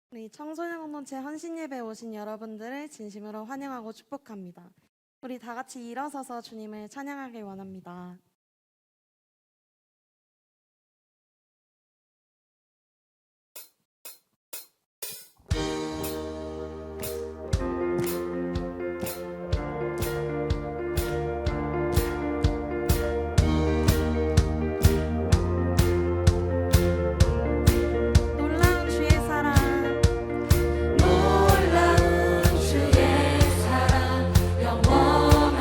우리 청소년 공동체 헌신 예배에 오신 여러분들을 진심으로 환영하고 축복합니다. 우리 다 같이 일어서서 주님을 찬양하길 원합니다. 놀라운 주의 사랑, 놀라운 주의 사랑 영원하시도다.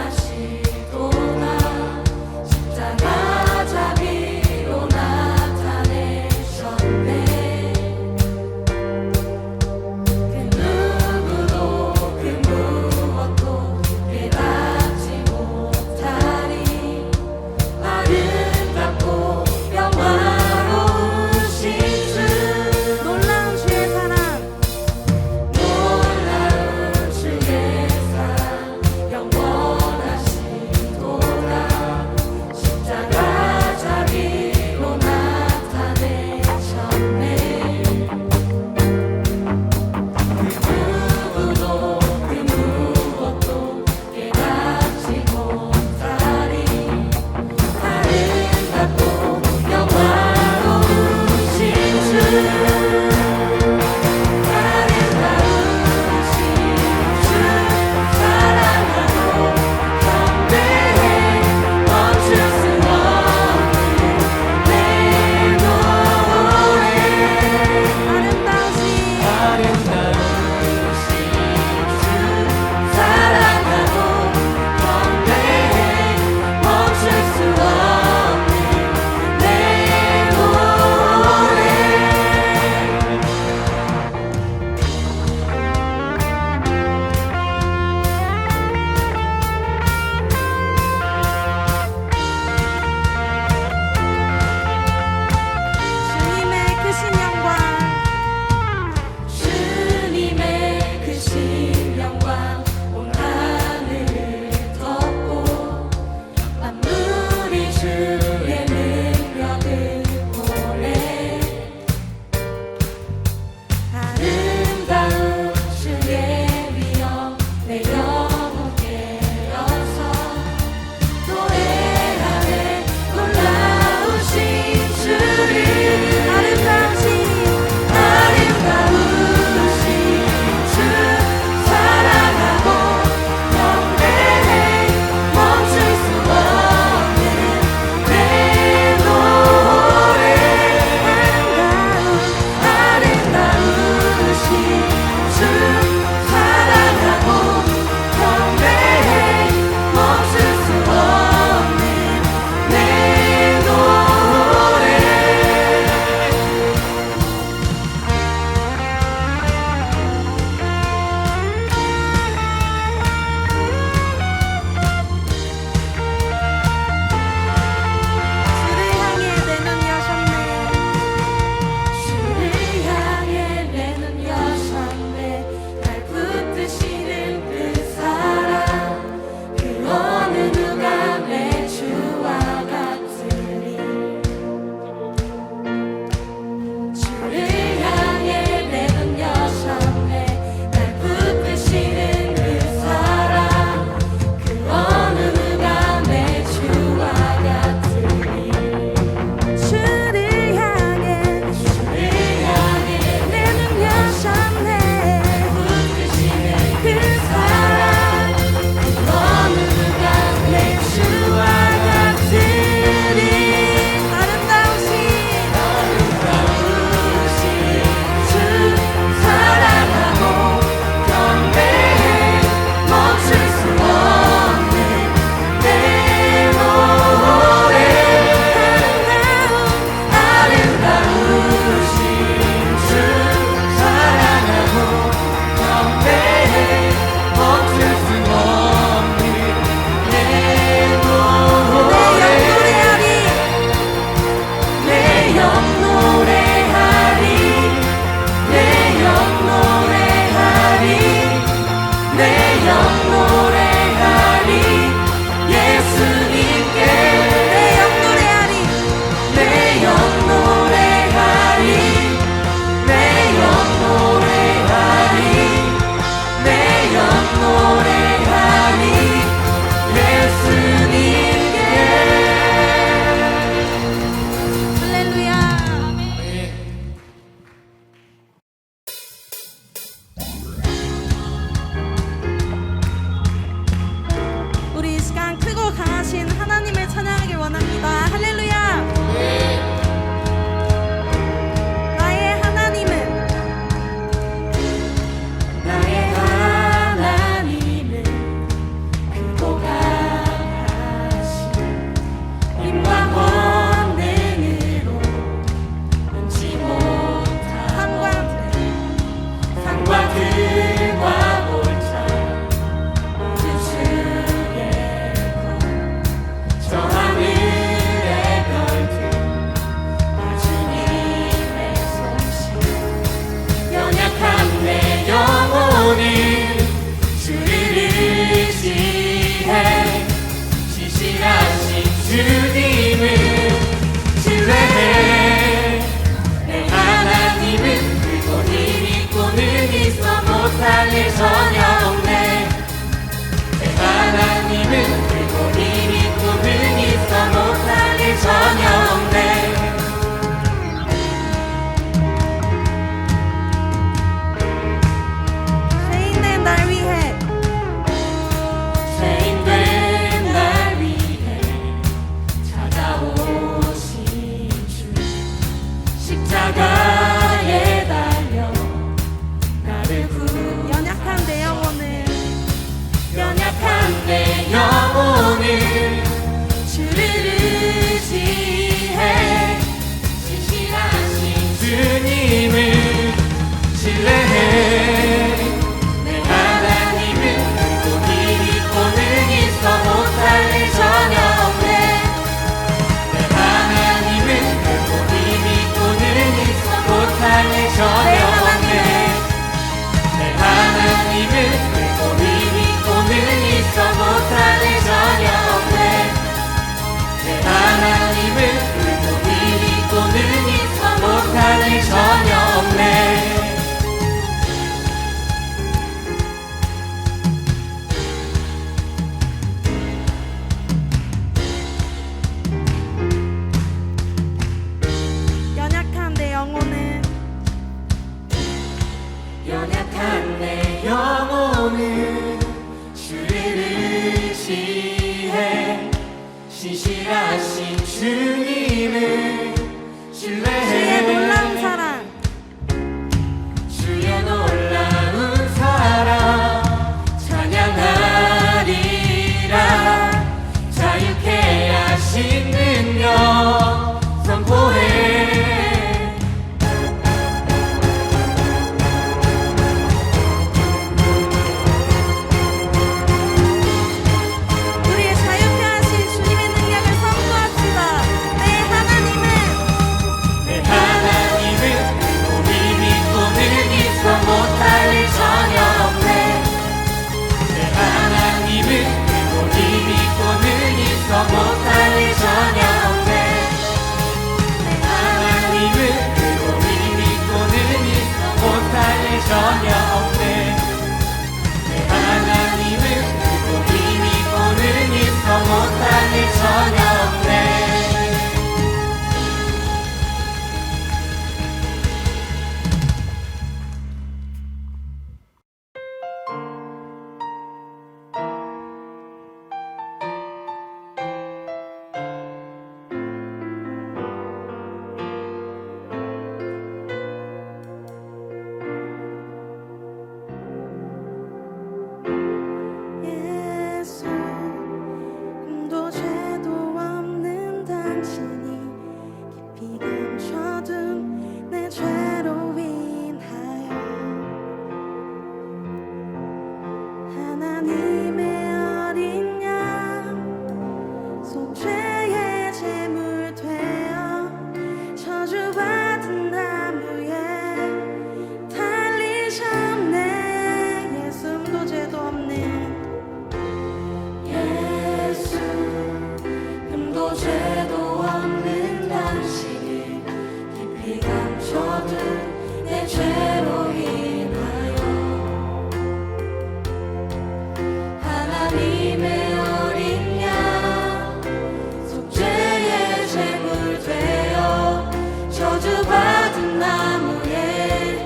나무에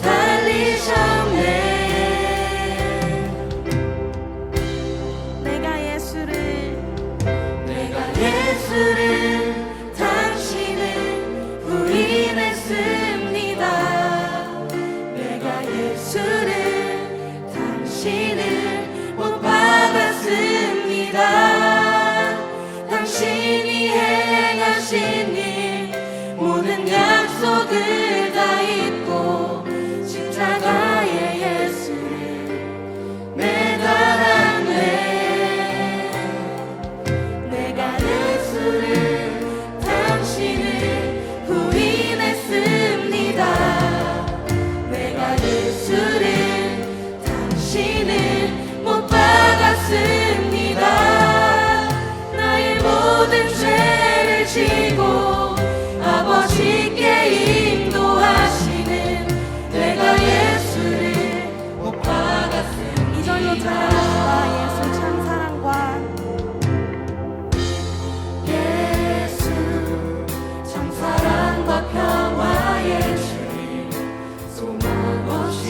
달리셨네. 내가 예수를 당신을 부인했습니다. 내가 예수를 당신을 못 박았습니다. 당신이 행하신 일 모든 약속을 다 잊고 십자가에 예수를 매달았네. 내가 예수를 당신을 부인했습니다. 내가 예수를 당신을 못 박았습니다. 나의 모든 죄를 지고 아버지께 인도하시는 내가 예수를 못 박았습니다. 이절로 찬양합시다. 예수 참사랑과 예수 참사랑과 평화의 주님 소망 없이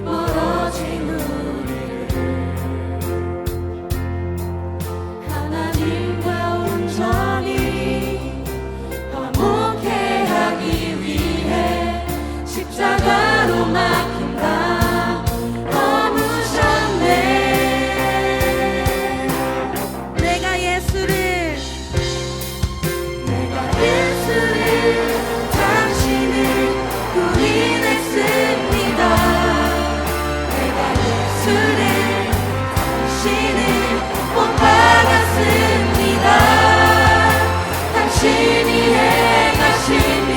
멀어진 우리를 하나님과 온전히 화목해 하기 위해 십자가로 막힌다 넘으셨네. 내가 예수를 당신을 부인했습니다. 내가 예수를 당신을 못 박았습니다. 당신이 행하신 일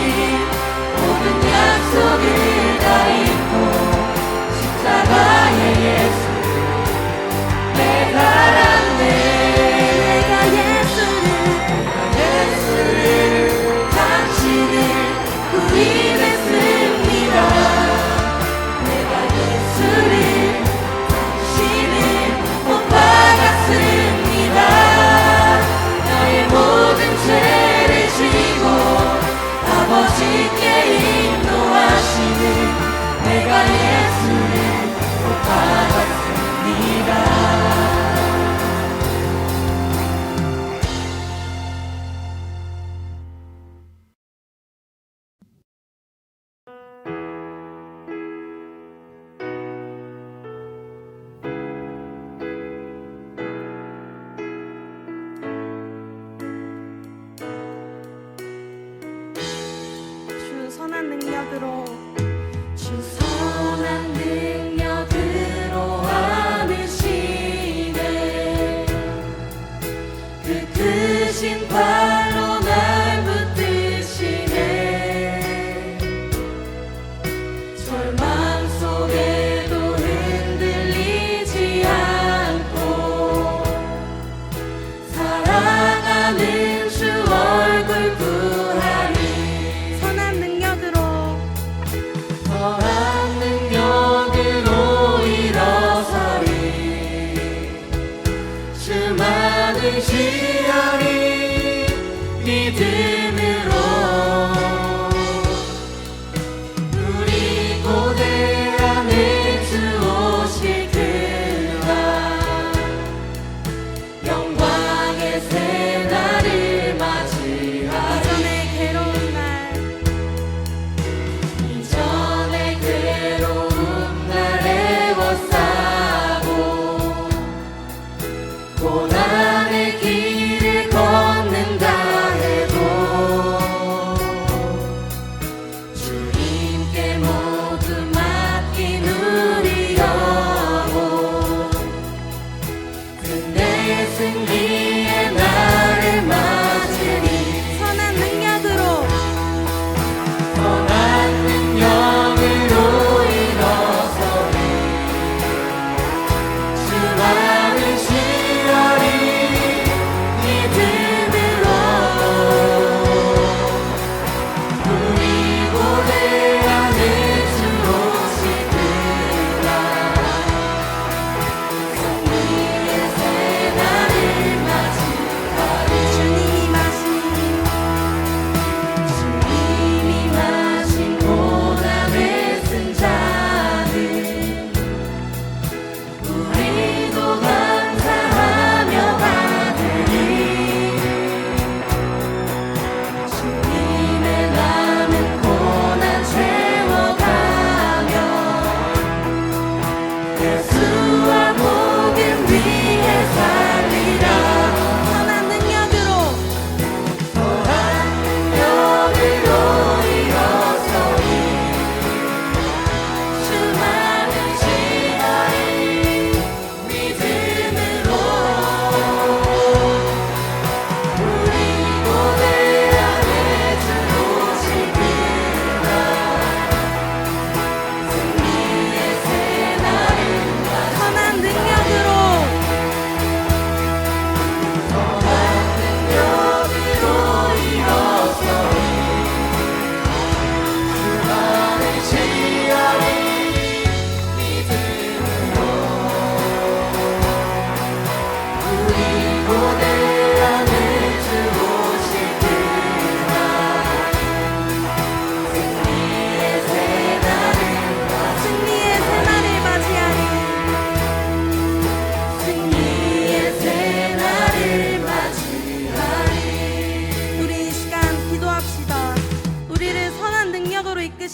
모든 약속을 다 잊고 십자가에 예수를 매달았네. 내가 예수를 당신을 부인했습니다. 내가 예수를 당신을 못 박았습니다. 나의 모든 죄를 지고 아버지께 인도하시는 내가 예수를 못 박았습니다. 주 선한 능력으로 안으시네. 그 크신 발로 날 붙드시네. 절망 속에도 흔들리지 않고 사랑하는 주 얼굴 구하리. 선한 능력으로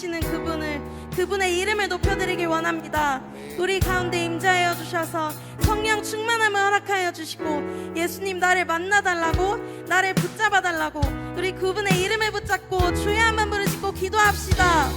계시는 그분의 이름을 높여드리길 원합니다. 우리 가운데 임재하여 주셔서 성령 충만함을 허락하여 주시고 예수님 나를 만나달라고, 나를 붙잡아달라고, 우리 그분의 이름을 붙잡고 주의 한번 부르시고 기도합시다.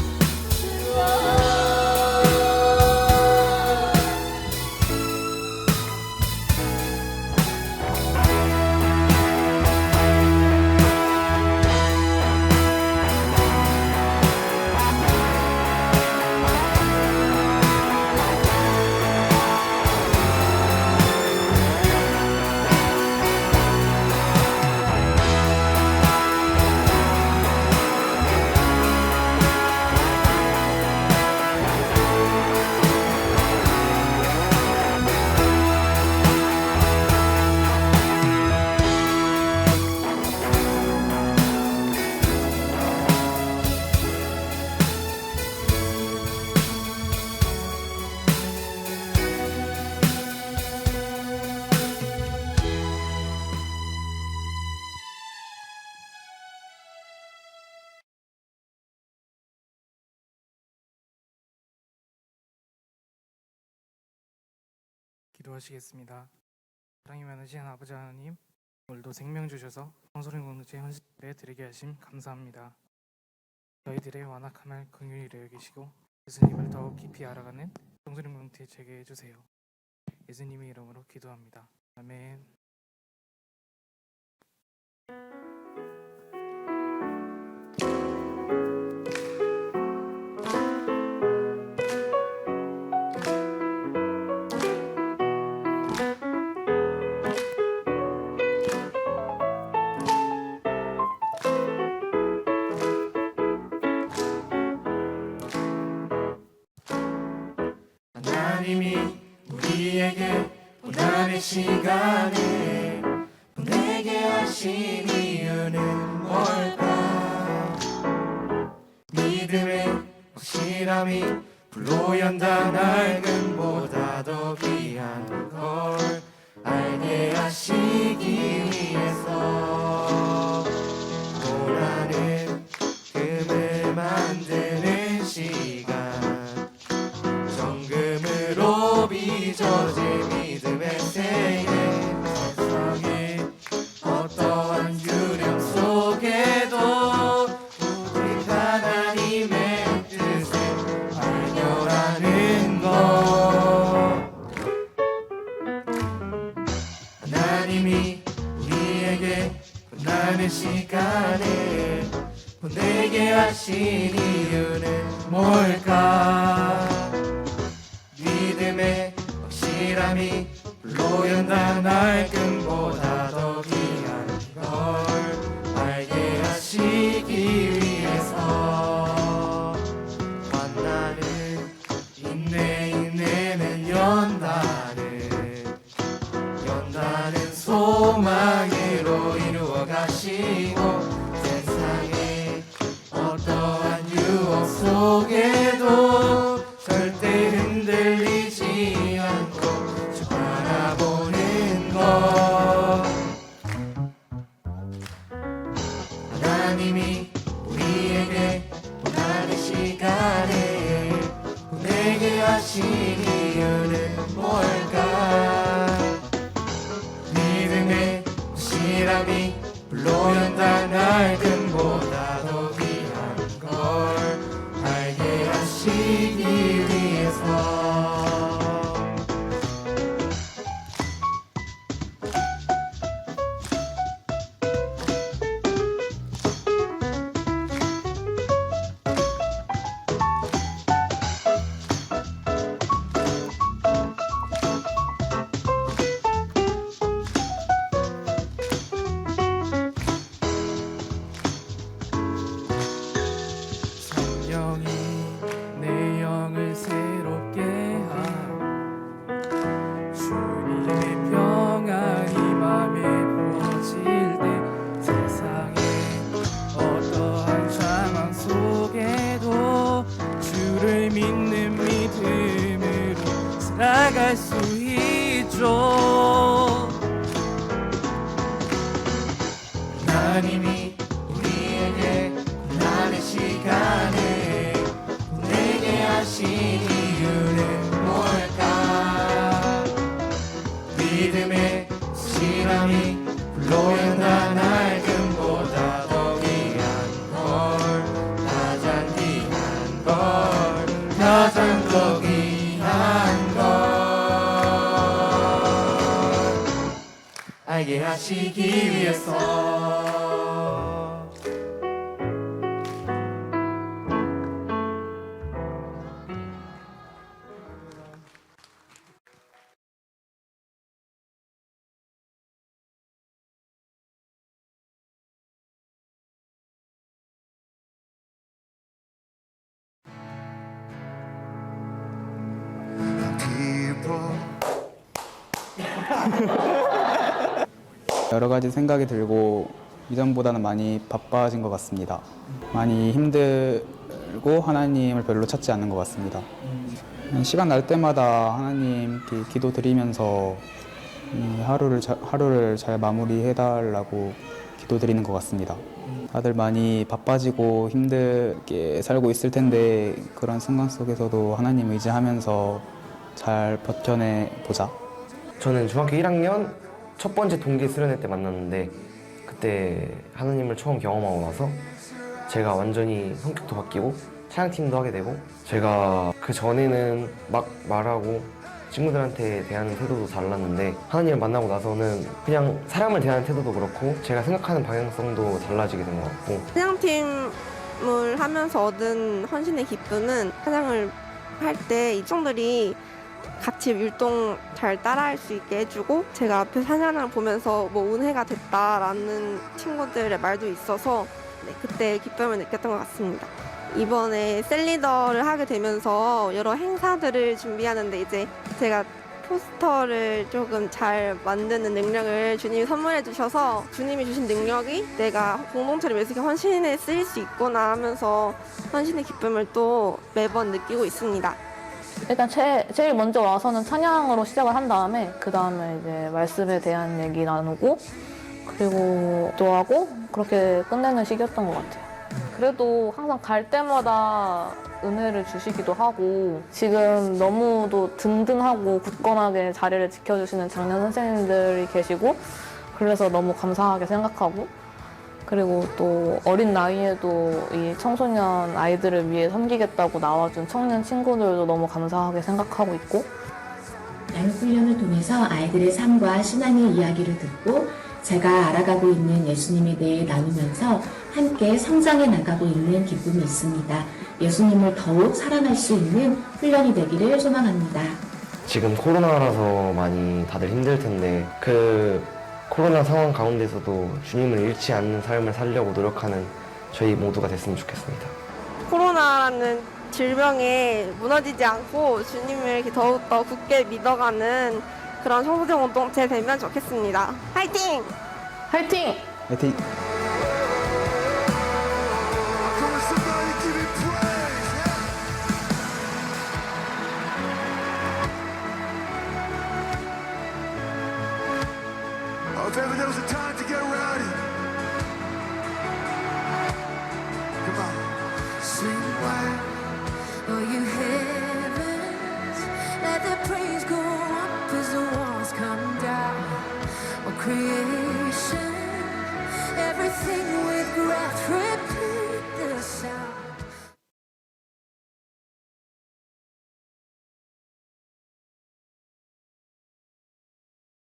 기도하시겠습니다. 사랑이 많으신 아버지 하나님, 오늘도 생명 주셔서 성소령 공동체 헌신을 드리게 하심 감사합니다. 저희들의 완악함을 긍휼히 여기시고 예수님을 더욱 깊이 알아가는 성소령 공동체 되게 해주세요. 예수님의 이름으로 기도합니다. 아멘. 하나님이 우리에게 고난의 시간에 보내게 하신 이유는 뭘까? 믿음의 확실함이 불로 연다 낡음보다 더 귀한 걸 알게 하시기 위해서 고난은 금을 만드는 시간, 정금으로 빚어진 믿음의 세계, 세상에 어떠한 유령 속에도 오직 하나님의 뜻을 발견하는 것. 하나님이 우리에게 고난의 시간에 보내게 하신 이유는 뭘까? 믿음의 확실함이 불로 연다 낡음보다 더 귀한 걸 알게 하시기 위해서. 만나는 인내는 연다는 소망으로 이루어 가시고, 세상에 어떠한 유혹 속에도 절대 흔들리지 않고 주 바라보는 것. 하나님이 우리에게 고난의 시간에 보내게 하신 이유는 뭘까? 믿음의 확실함이 불로 연다 낡음보다 더 귀한 걸 알게 하시기 위해서. 성령이 내 영을 새롭게 하고 주님의 평안이 맘에 부어질 때, 세상에 어떠한 상황 속에도 주를 믿는 믿음으로 살아갈 수 있죠. 하나님이 우리에게 고난의 시간에 하신 이유는 뭘까? 믿음의 실함이 불러온다 낡음보다 더 귀한 걸, 가장 귀한 걸, 가장 더 귀한 걸 알게 하시기 위해서. 여러 가지 생각이 들고 이전보다는 많이 바빠진 것 같습니다. 많이 힘들고 하나님을 별로 찾지 않는 것 같습니다. 시간 날 때마다 하나님께 기도 드리면서 이 하루를 잘 마무리해달라고 기도 드리는 것 같습니다. 다들 많이 바빠지고 힘들게 살고 있을 텐데 그런 순간 속에서도 하나님 의지하면서 잘 버텨내 보자. 저는 중학교 1학년 첫 번째 동기 수련회 때 만났는데 그때 하나님을 처음 경험하고 나서 제가 완전히 성격도 바뀌고 찬양팀도 하게 되고, 제가 그 전에는 막 말하고 친구들한테 대하는 태도도 달랐는데 하나님을 만나고 나서는 그냥 사람을 대하는 태도도 그렇고 제가 생각하는 방향성도 달라지게 된 것 같고, 찬양팀을 하면서 얻은 헌신의 기쁨은 찬양을 할 때 이종들이 같이 율동 잘 따라할 수 있게 해주고, 제가 앞에 찬양을 보면서 뭐 은혜가 됐다라는 친구들의 말도 있어서 그때 기쁨을 느꼈던 것 같습니다. 이번에 셀리더를 하게 되면서 여러 행사들을 준비하는데 이제 제가 포스터를 조금 잘 만드는 능력을 주님이 선물해 주셔서 주님이 주신 능력이 내가 공동체를 위해서 이렇게 헌신에 쓰일 수 있구나 하면서 헌신의 기쁨을 또 매번 느끼고 있습니다. 일단 제일 먼저 와서는 찬양으로 시작을 한 다음에 그 다음에 이제 말씀에 대한 얘기 나누고 그리고 기도하고 그렇게 끝내는 시기였던 것 같아요. 그래도 항상 갈 때마다 은혜를 주시기도 하고 지금 너무도 든든하고 굳건하게 자리를 지켜주시는 장년 선생님들이 계시고 그래서 너무 감사하게 생각하고, 그리고 또 어린 나이에도 이 청소년 아이들을 위해 섬기겠다고 나와준 청년 친구들도 너무 감사하게 생각하고 있고, 양육훈련을 통해서 아이들의 삶과 신앙의 이야기를 듣고 제가 알아가고 있는 예수님에 대해 나누면서 함께 성장해 나가고 있는 기쁨이 있습니다. 예수님을 더욱 사랑할 수 있는 훈련이 되기를 소망합니다. 지금 코로나라서 많이 다들 힘들 텐데 그 코로나 상황 가운데서도 주님을 잃지 않는 삶을 살려고 노력하는 저희 모두가 됐으면 좋겠습니다. 코로나라는 질병에 무너지지 않고 주님을 이렇게 더욱더 굳게 믿어가는 그런 청소년 공동체 되면 좋겠습니다. 화이팅! 화이팅! 화이팅! If ever there was a time to get rowdy, come on. Sing wild, oh you heavens, let the praise go up as the walls come down. Oh creation, everything with breath, repeat the sound.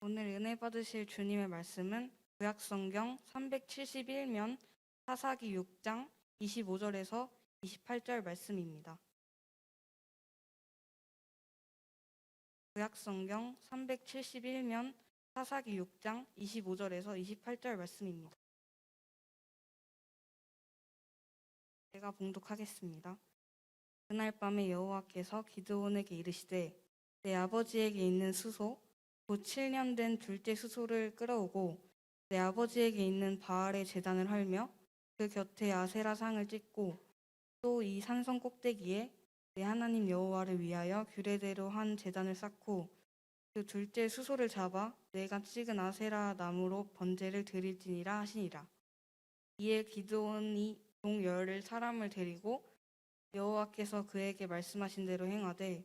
오늘 은혜 받으실 주님의 말씀은 구약성경 371면 사사기 6장 25절에서 28절 말씀입니다. 구약성경 371면 사사기 6장 25절에서 28절 말씀입니다. 제가 봉독하겠습니다. 그날 밤에 여호와께서 기드온에게 이르시되 내 아버지에게 있는 수소 곧 7년 된 둘째 수소를 끌어오고 내 아버지에게 있는 바알의 제단을 헐며 그 곁에 아세라 상을 찍고 또 이 산성 꼭대기에 내 하나님 여호와를 위하여 규례대로 한 제단을 쌓고 그 둘째 수소를 잡아 내가 찍은 아세라 나무로 번제를 드릴지니라 하시니라. 이에 기드온이 종 열을 사람을 데리고 여호와께서 그에게 말씀하신 대로 행하되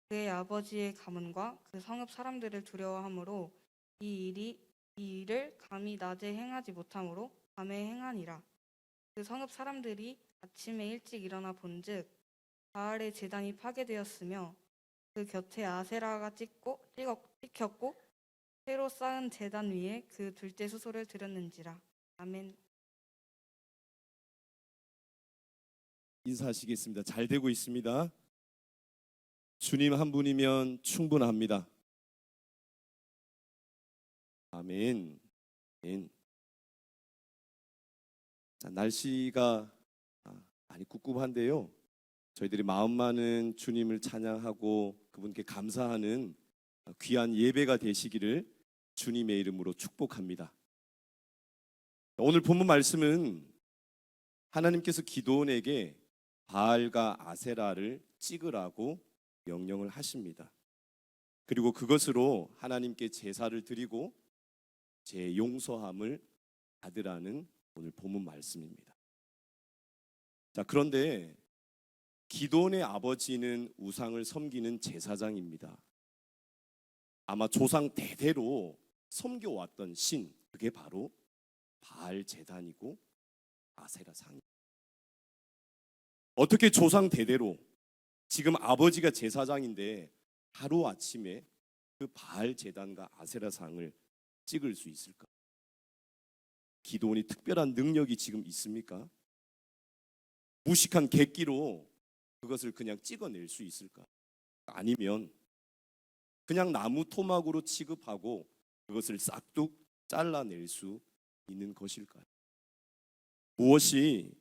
그의 아버지의 가문과 그 성읍 사람들을 두려워하므로 이 일을 감히 낮에 행하지 못하므로 밤에 행하니라. 그 성읍 사람들이 아침에 일찍 일어나 본즉 바알의 제단이 파괴되었으며 그 곁에 아세라가 찍혔고 새로 쌓은 제단 위에 그 둘째 수소를 드렸는지라. 아멘. 인사하시겠습니다. 잘 되고 있습니다. 주님 한 분이면 충분합니다. 아멘. 아멘. 자, 날씨가 많이 꿉꿉한데요. 저희들이 마음 많은 주님을 찬양하고 그분께 감사하는 귀한 예배가 되시기를 주님의 이름으로 축복합니다. 오늘 본문 말씀은 하나님께서 기드온에게 바알과 아세라를 찍으라고 명령을 하십니다. 그리고 그것으로 하나님께 제사를 드리고 제 용서함을 받으라는 오늘 본문 말씀입니다. 자, 그런데 기드온의 아버지는 우상을 섬기는 제사장입니다. 아마 조상 대대로 섬겨왔던 신, 그게 바로 바알 제단이고 아세라 상이. 어떻게 조상 대대로 지금 아버지가 제사장인데 하루아침에 그 바알 제단과 아세라 상을 찍을 수 있을까? 기드온이 특별한 능력이 지금 있습니까? 무식한 객기로 그것을 그냥 찍어낼 수 있을까? 아니면 그냥 나무 토막으로 취급하고 그것을 싹둑 잘라낼 수 있는 것일까요? 무엇이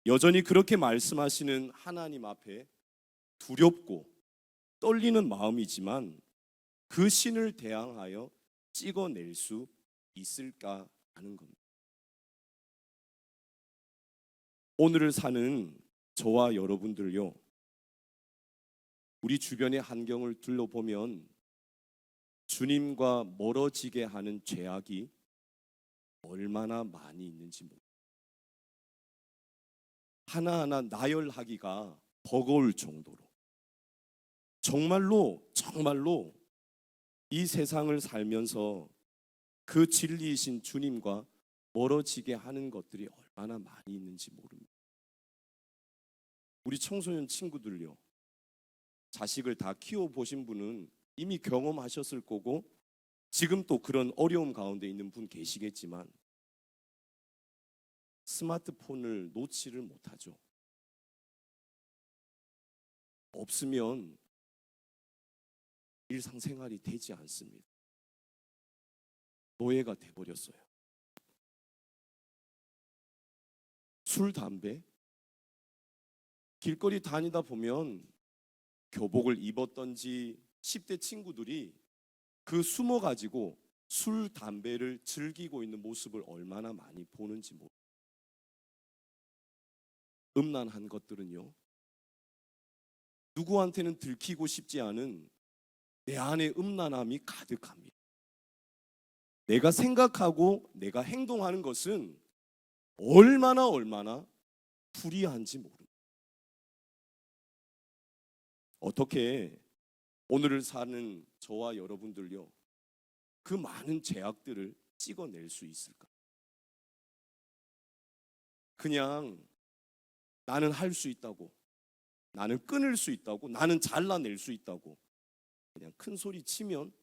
여전히 그렇게 말씀하시는 하나님 앞에 두렵고 떨리는 마음이지만 그 신을 대항하여 찍어낼 수 있을까 하는 겁니다. 오늘을 사는 저와 여러분들요, 우리 주변의 환경을 둘러보면 주님과 멀어지게 하는 죄악이 얼마나 많이 있는지 모릅니다. 하나하나 나열하기가 버거울 정도로 정말로 이 세상을 살면서 그 진리이신 주님과 멀어지게 하는 것들이 얼마나 많이 있는지 모릅니다. 우리 청소년 친구들요, 자식을 다 키워보신 분은 이미 경험하셨을 거고 지금 또 그런 어려움 가운데 있는 분 계시겠지만 스마트폰을 놓지를 못하죠. 없으면 일상생활이 되지 않습니다. 노예가 돼버렸어요. 술, 담배, 길거리 다니다 보면 교복을 입었던지 10대 친구들이 그 숨어가지고 술, 담배를 즐기고 있는 모습을 얼마나 많이 보는지 모릅니다. 음란한 것들은요, 누구한테는 들키고 싶지 않은 내 안에 음란함이 가득합니다. 내가 생각하고 내가 행동하는 것은 얼마나 불이한지 모릅니다. 어떻게 오늘을 사는 저와 여러분들요, 그 많은 죄악들을 찍어낼 수 있을까? 그냥 나는 할 수 있다고, 나는 끊을 수 있다고, 나는 잘라낼 수 있다고 그냥 큰 소리 치면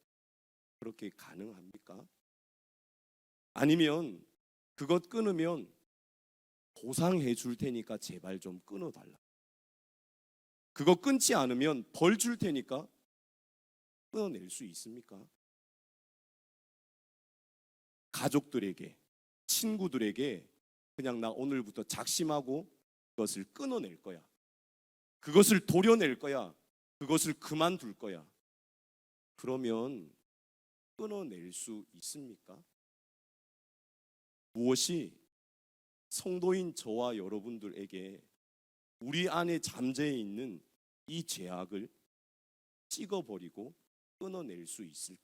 그렇게 가능합니까? 아니면 그것 끊으면 보상해 줄 테니까 제발 좀 끊어달라, 그거 끊지 않으면 벌 줄 테니까 끊어낼 수 있습니까? 가족들에게, 친구들에게 그냥 나 오늘부터 작심하고 그것을 끊어낼 거야, 그것을 도려낼 거야, 그것을 그만둘 거야. 그러면 끊어낼 수 있습니까? 무엇이 성도인 저와 여러분들에게 우리 안에 잠재해 있는 이 죄악을 찍어버리고 끊어낼 수 있을까?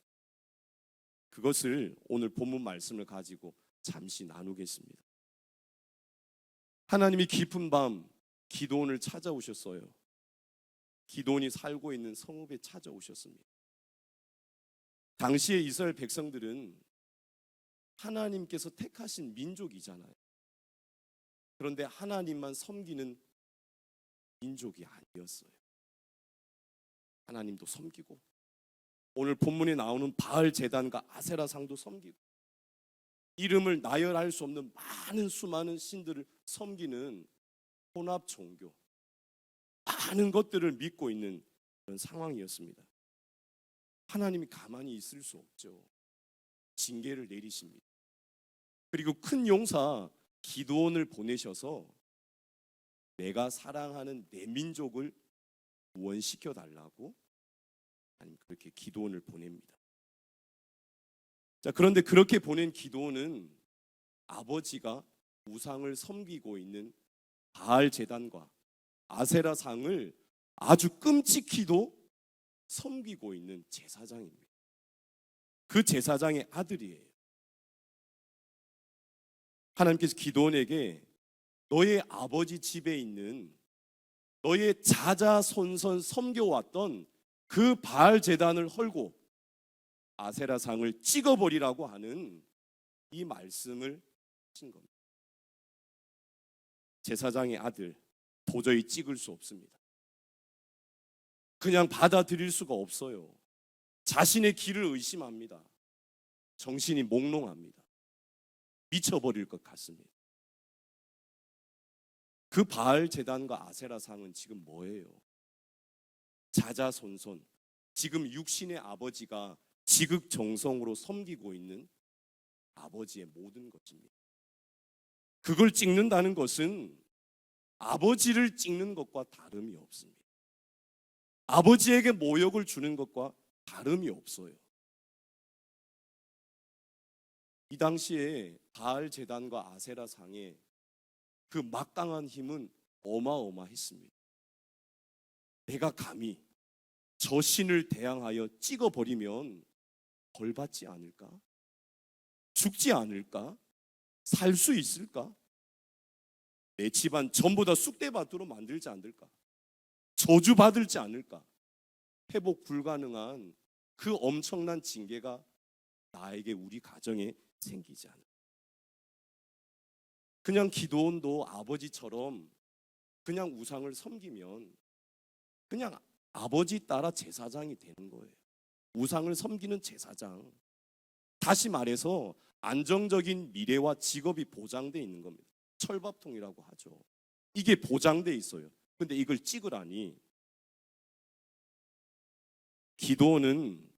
그것을 오늘 본문 말씀을 가지고 잠시 나누겠습니다. 하나님이 깊은 밤 기드온을 찾아오셨어요. 기드온이 살고 있는 성읍에 찾아오셨습니다. 당시에 이스라엘 백성들은 하나님께서 택하신 민족이잖아요. 그런데 하나님만 섬기는 민족이 아니었어요. 하나님도 섬기고 오늘 본문에 나오는 바알 제단과 아세라 상도 섬기고 이름을 나열할 수 없는 많은 수많은 신들을 섬기는 혼합 종교, 많은 것들을 믿고 있는 그런 상황이었습니다. 하나님이 가만히 있을 수 없죠. 징계를 내리십니다. 그리고 큰 용사 기드온을 보내셔서 내가 사랑하는 내 민족을 구원시켜 달라고 하나님 그렇게 기드온을 보냅니다. 자, 그런데 그렇게 보낸 기드온은 아버지가 우상을 섬기고 있는 바알 제단과 아세라 상을 아주 끔찍히도 섬기고 있는 제사장입니다. 그 제사장의 아들이에요. 하나님께서 기드온에게 너의 아버지 집에 있는 너의 자자손손 섬겨왔던 그 바알 제단을 헐고 아세라 상을 찍어버리라고 하는 이 말씀을 하신 겁니다. 제사장의 아들 도저히 찍을 수 없습니다. 그냥 받아들일 수가 없어요. 자신의 길을 의심합니다. 정신이 몽롱합니다. 미쳐버릴 것 같습니다. 그 바알 제단과 아세라 상은 지금 뭐예요? 자자손손, 지금 육신의 아버지가 지극정성으로 섬기고 있는 아버지의 모든 것입니다. 그걸 찍는다는 것은 아버지를 찍는 것과 다름이 없습니다. 아버지에게 모욕을 주는 것과 다름이 없어요. 이 당시에 바알 제단과 아세라 상의 그 막강한 힘은 어마어마했습니다. 내가 감히 저 신을 대항하여 찍어버리면 벌받지 않을까? 죽지 않을까? 살 수 있을까? 내 집안 전부 다 쑥대밭으로 만들지 않을까? 저주받을지 않을까? 회복 불가능한 그 엄청난 징계가 나에게 우리 가정에 생기지 않을까? 그냥 기드온도 아버지처럼 그냥 우상을 섬기면 그냥 아버지 따라 제사장이 되는 거예요. 우상을 섬기는 제사장. 다시 말해서 안정적인 미래와 직업이 보장되어 있는 겁니다. 철밥통이라고 하죠. 이게 보장되어 있어요. 근데 이걸 찍으라니. 기드온은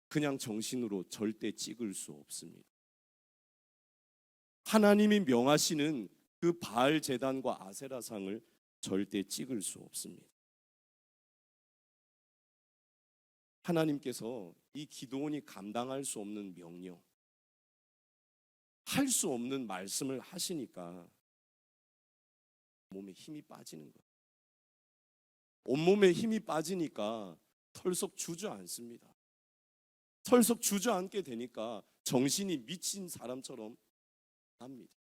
그냥 정신으로 절대 찍을 수 없습니다. 하나님이 명하시는 그 바알 제단과 아세라상을 절대 찍을 수 없습니다. 하나님께서 이 기드온이 감당할 수 없는 명령, 할 수 없는 말씀을 하시니까 몸에 힘이 빠지는 거예요. 온몸에 힘이 빠지니까 털썩 주저앉습니다. 털썩 주저앉게 되니까 정신이 미친 사람처럼 합니다.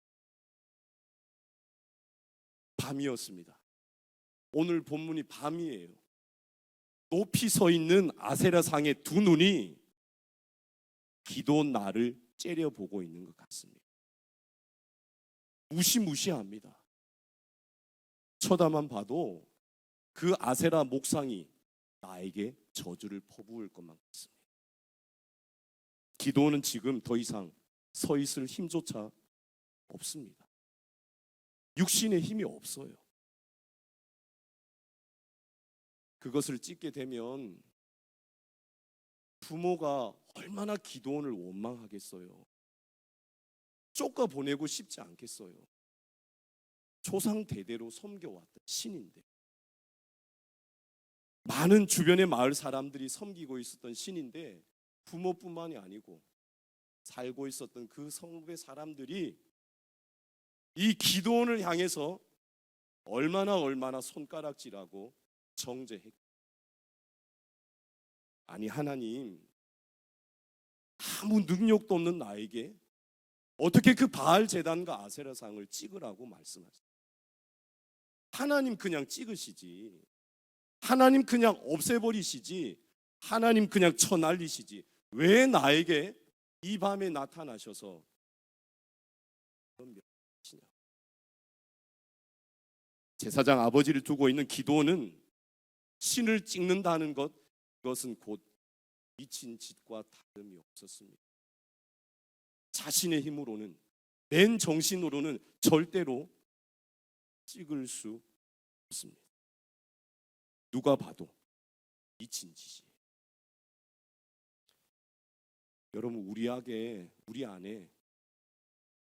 밤이었습니다. 오늘 본문이 밤이에요. 높이 서 있는 아세라 상의 두 눈이 기드온 나를 째려보고 있는 것 같습니다. 무시무시합니다. 쳐다만 봐도 그 아세라 목상이 나에게 저주를 퍼부을 것만 같습니다. 기드온은 지금 더 이상 서 있을 힘조차 없습니다. 육신의 힘이 없어요. 그것을 찍게 되면 부모가 얼마나 기드온을 원망하겠어요. 쫓아보내고 싶지 않겠어요. 조상 대대로 섬겨왔던 신인데, 많은 주변의 마을 사람들이 섬기고 있었던 신인데 부모뿐만이 아니고 살고 있었던 그 성읍의 사람들이 이 기드온을 향해서 얼마나 손가락질하고 정죄했고, 아니 하나님, 아무 능력도 없는 나에게 어떻게 그 바알 제단과 아세라상을 찍으라고 말씀하세요? 하나님 그냥 찍으시지. 하나님 그냥 없애버리시지. 하나님 그냥 쳐날리시지. 왜 나에게 이 밤에 나타나셔서 명하시냐? 제사장 아버지를 두고 있는 기도는 신을 찍는다는 것, 그것은 곧 미친 짓과 다름이 없었습니다. 자신의 힘으로는, 맨 정신으로는 절대로 찍을 수 없습니다. 누가 봐도 미친 짓이에요. 여러분, 우리 안에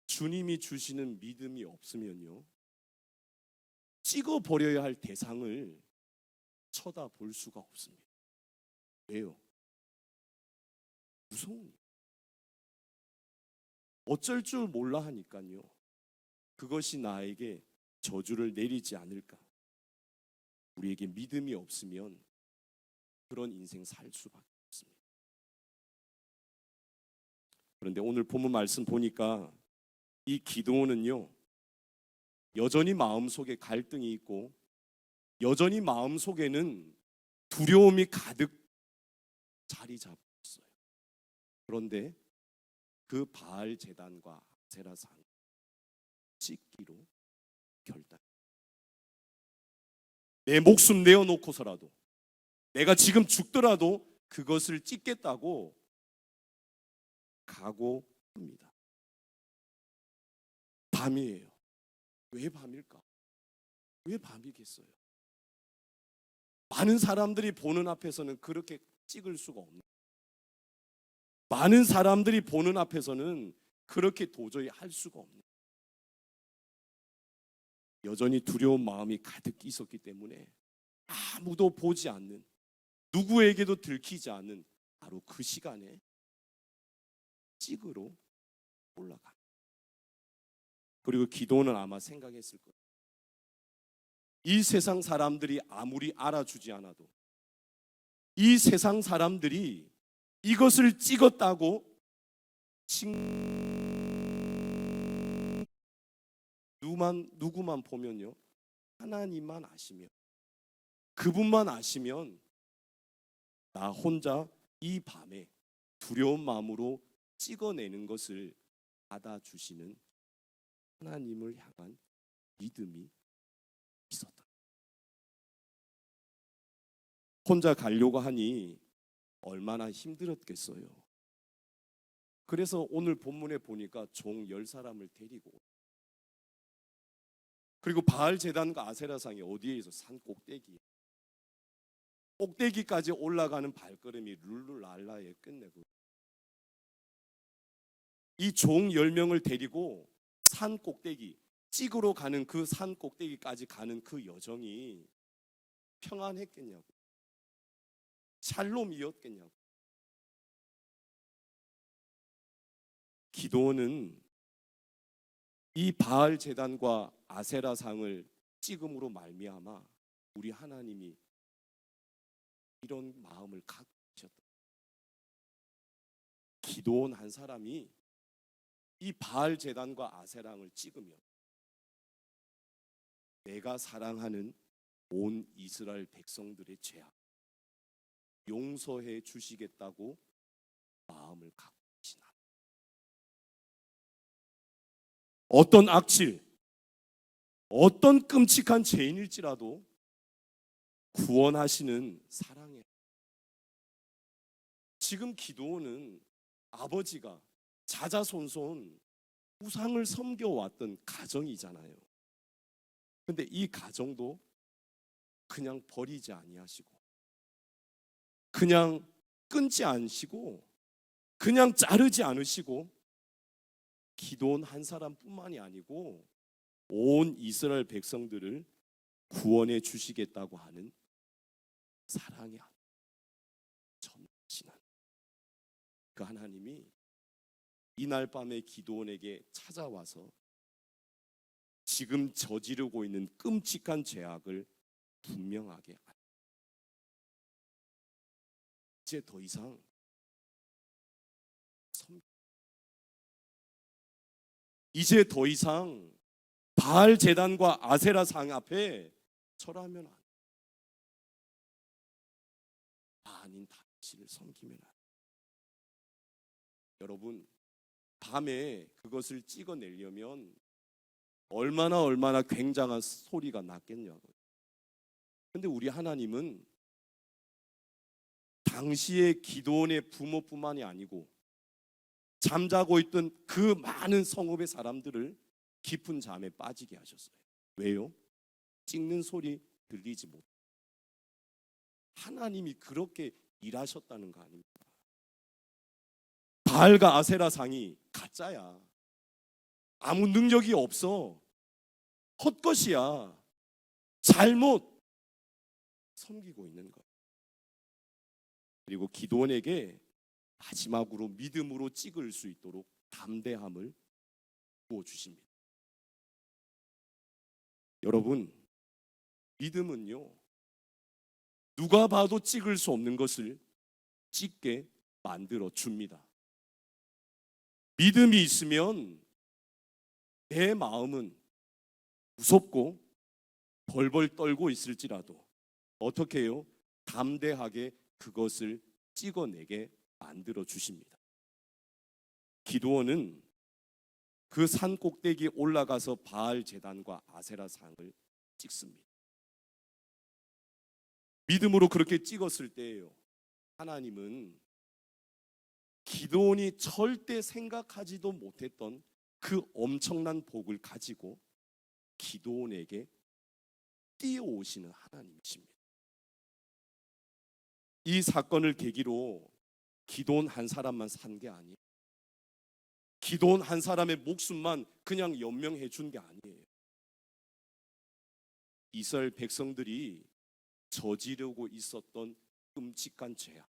주님이 주시는 믿음이 없으면요, 찍어버려야 할 대상을 쳐다볼 수가 없습니다. 왜요? 무서우니. 어쩔 줄 몰라 하니까요. 그것이 나에게 저주를 내리지 않을까. 우리에게 믿음이 없으면 그런 인생 살 수밖에 없습니다. 그런데 오늘 본문 말씀 보니까 이 기드온은요, 여전히 마음속에 갈등이 있고 여전히 마음속에는 두려움이 가득 자리 잡고 있어요. 그런데 그 바알 제단과 아세라상 찍기로 결단. 내 목숨 내어놓고서라도, 내가 지금 죽더라도 그것을 찍겠다고 각오합니다. 밤이에요. 왜 밤일까? 왜 밤이겠어요? 많은 사람들이 보는 앞에서는 그렇게 찍을 수가 없는, 많은 사람들이 보는 앞에서는 그렇게 도저히 할 수가 없는, 여전히 두려운 마음이 가득 있었기 때문에 아무도 보지 않는, 누구에게도 들키지 않는 바로 그 시간에 찍으러 올라가. 그리고 기도는 아마 생각했을 거예요. 이 세상 사람들이 아무리 알아주지 않아도, 이 세상 사람들이 이것을 찍었다고 누구만 보면요, 하나님만 아시면, 그분만 아시면 나 혼자 이 밤에 두려운 마음으로 찍어내는 것을 받아주시는 하나님을 향한 믿음이 있었다. 혼자 가려고 하니 얼마나 힘들었겠어요. 그래서 오늘 본문에 보니까 종 10사람을 데리고, 그리고 바알 제단과 아세라상이 어디에 있어? 산 꼭대기에. 꼭대기까지 올라가는 발걸음이 룰루랄라에 끝내고, 이 종 10명을 데리고 산 꼭대기, 찍으러 가는 그 산 꼭대기까지 가는 그 여정이 평안했겠냐고, 샬롬이었겠냐고. 기도는 이 바알 제단과 아세라 상을 찍음으로 말미암아 우리 하나님이 이런 마음을 갖고 계셨다. 기도원 한 사람이 이 바알 제단과 아세랑을 찍으면 내가 사랑하는 온 이스라엘 백성들의 죄악 용서해 주시겠다고 마음을 갖고 계시나. 어떤 악질, 어떤 끔찍한 죄인일지라도 구원하시는 사랑의, 지금 기도는 아버지가 자자손손 우상을 섬겨왔던 가정이잖아요. 근데 이 가정도 그냥 버리지 아니하시고, 그냥 끊지 않으시고, 그냥 자르지 않으시고, 기도원 한 사람뿐만이 아니고 온 이스라엘 백성들을 구원해 주시겠다고 하는 사랑의 전신한 그 하나님이 이날 밤에 기도원에게 찾아와서 지금 저지르고 있는 끔찍한 죄악을 분명하게 합니다. 이제 더 이상 바알 제단과 아세라 상 앞에 절하면 안 돼. 아닌 당신을 섬기면 안 돼. 여러분, 밤에 그것을 찍어내려면 얼마나 굉장한 소리가 났겠냐고요. 근데 우리 하나님은 당시의 기드온의 부모뿐만이 아니고 잠자고 있던 그 많은 성읍의 사람들을 깊은 잠에 빠지게 하셨어요. 왜요? 찍는 소리 들리지 못. 하나님이 그렇게 일하셨다는 거 아닙니까? 바알과 아세라 상이 가짜야. 아무 능력이 없어. 헛것이야. 잘못 섬기고 있는 거예요. 그리고 기드온에게 마지막으로 믿음으로 찍을 수 있도록 담대함을 부어주십니다. 여러분, 믿음은요, 누가 봐도 찍을 수 없는 것을 찍게 만들어 줍니다. 믿음이 있으면 내 마음은 무섭고 벌벌 떨고 있을지라도 어떻게 해요? 담대하게 그것을 찍어내게 만들어 주십니다. 기드온은 그 산 꼭대기에 올라가서 바알 제단과 아세라 상을 찍습니다. 믿음으로 그렇게 찍었을 때예요, 하나님은 기드온이 절대 생각하지도 못했던 그 엄청난 복을 가지고 기드온에게 띄워오시는 하나님이십니다. 이 사건을 계기로 기드온 한 사람만 산 게 아니에요. 기드온 한 사람의 목숨만 그냥 연명해 준 게 아니에요. 이스라엘 백성들이 저지르고 있었던 끔찍한 죄악,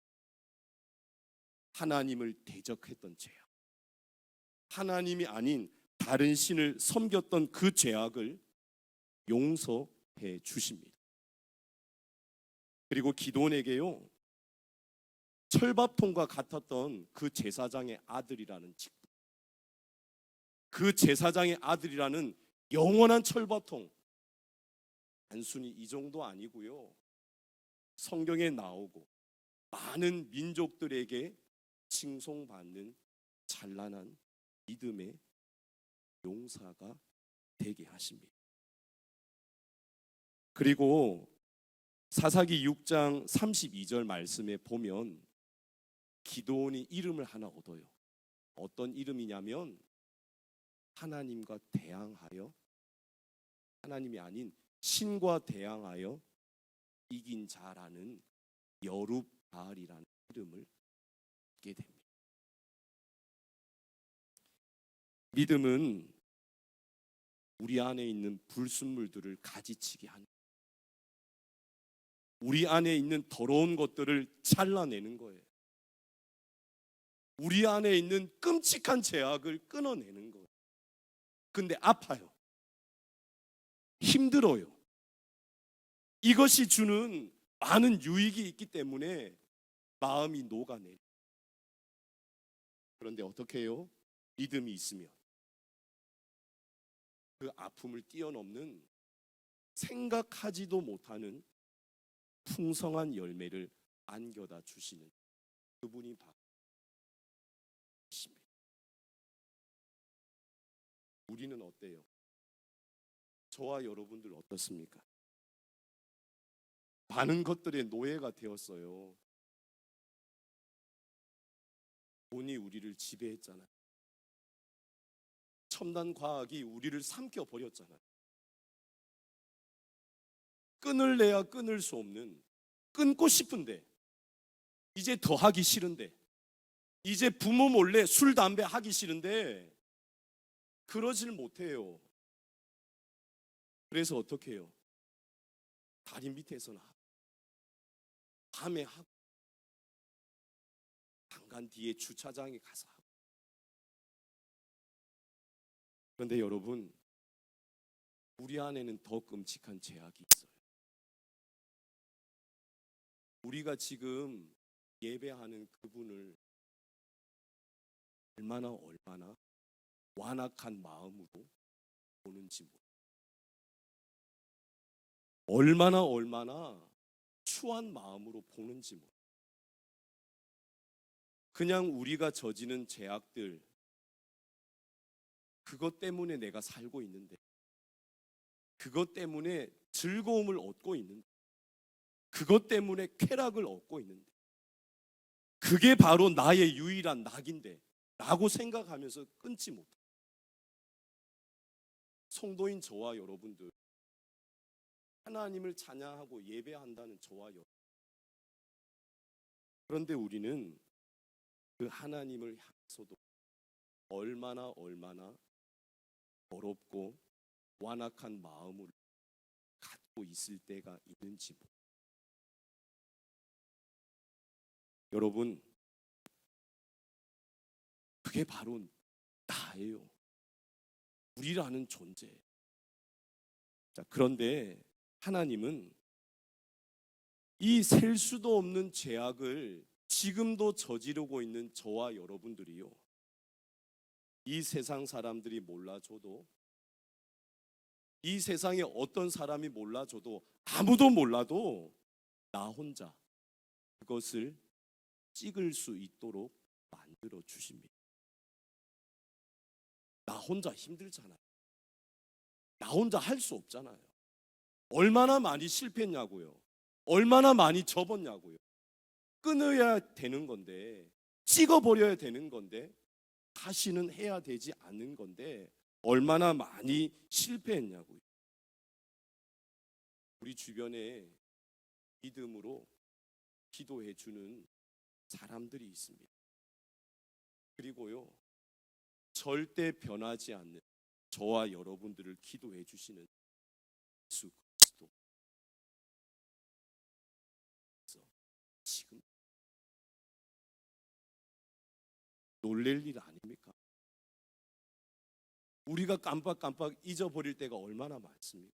하나님을 대적했던 죄악, 하나님이 아닌 다른 신을 섬겼던 그 죄악을 용서해 주십니다. 그리고 기드온에게요, 철밥통과 같았던 그 제사장의 아들이라는 직분, 그 제사장의 아들이라는 영원한 철밥통, 단순히 이 정도 아니고요, 성경에 나오고 많은 민족들에게 칭송받는 찬란한 믿음의 용사가 되게 하십니다. 그리고 사사기 6장 32절 말씀에 보면 기드온이 이름을 하나 얻어요. 어떤 이름이냐면 하나님과 대항하여, 하나님이 아닌 신과 대항하여 이긴 자라는 여룹바알이라는 이름을 얻게 됩니다. 믿음은 우리 안에 있는 불순물들을 가지치게 하는, 우리 안에 있는 더러운 것들을 잘라내는 거예요. 우리 안에 있는 끔찍한 죄악을 끊어내는 거예요. 근데 아파요. 힘들어요. 이것이 주는 많은 유익이 있기 때문에 마음이 녹아내요. 그런데 어떻게 해요? 믿음이 있으면 그 아픔을 뛰어넘는 생각하지도 못하는 풍성한 열매를 안겨다 주시는 그분이 바로 십니다. 우리는 어때요? 저와 여러분들 어떻습니까? 많은 것들의 노예가 되었어요. 돈이 우리를 지배했잖아요. 첨단 과학이 우리를 삼켜버렸잖아요. 끊을래야 끊을 수 없는, 끊고 싶은데 이제 더 하기 싫은데, 이제 부모 몰래 술 담배 하기 싫은데 그러질 못해요. 그래서 어떻게 해요? 다리 밑에서는 하고, 밤에 하고, 방간 뒤에 주차장에 가서 하고. 그런데 여러분, 우리 안에는 더 끔찍한 죄악이 있어요. 우리가 지금 예배하는 그분을 얼마나 완악한 마음으로 보는지 모르겠어요. 얼마나 추한 마음으로 보는지 몰라요. 그냥 우리가 저지른 죄악들, 그것 때문에 내가 살고 있는데, 그것 때문에 즐거움을 얻고 있는데, 그것 때문에 쾌락을 얻고 있는데, 그게 바로 나의 유일한 낙인데 라고 생각하면서 끊지 못해요. 성도인 저와 여러분들, 하나님을 찬양하고 예배한다는 저와 여러분, 그런데 우리는 그 하나님을 향해서도 얼마나 어렵고 완악한 마음을 갖고 있을 때가 있는지 모릅니다. 여러분, 그게 바로 나예요. 우리라는 존재. 자, 그런데 하나님은 이 셀 수도 없는 죄악을 지금도 저지르고 있는 저와 여러분들이요, 이 세상 사람들이 몰라줘도, 이 세상에 어떤 사람이 몰라줘도, 아무도 몰라도 나 혼자 그것을 찍을 수 있도록 만들어 주십니다. 나 혼자 힘들잖아요. 나 혼자 할 수 없잖아요. 얼마나 많이 실패했냐고요. 얼마나 많이 접었냐고요. 끊어야 되는 건데, 찍어버려야 되는 건데, 다시는 해야 되지 않는 건데 얼마나 많이 실패했냐고요. 우리 주변에 믿음으로 기도해 주는 사람들이 있습니다. 그리고요, 절대 변하지 않는 저와 여러분들을 기도해 주시는 예수 그리스도. 지금 놀랄 일 아닙니까? 우리가 깜빡 잊어버릴 때가 얼마나 많습니까?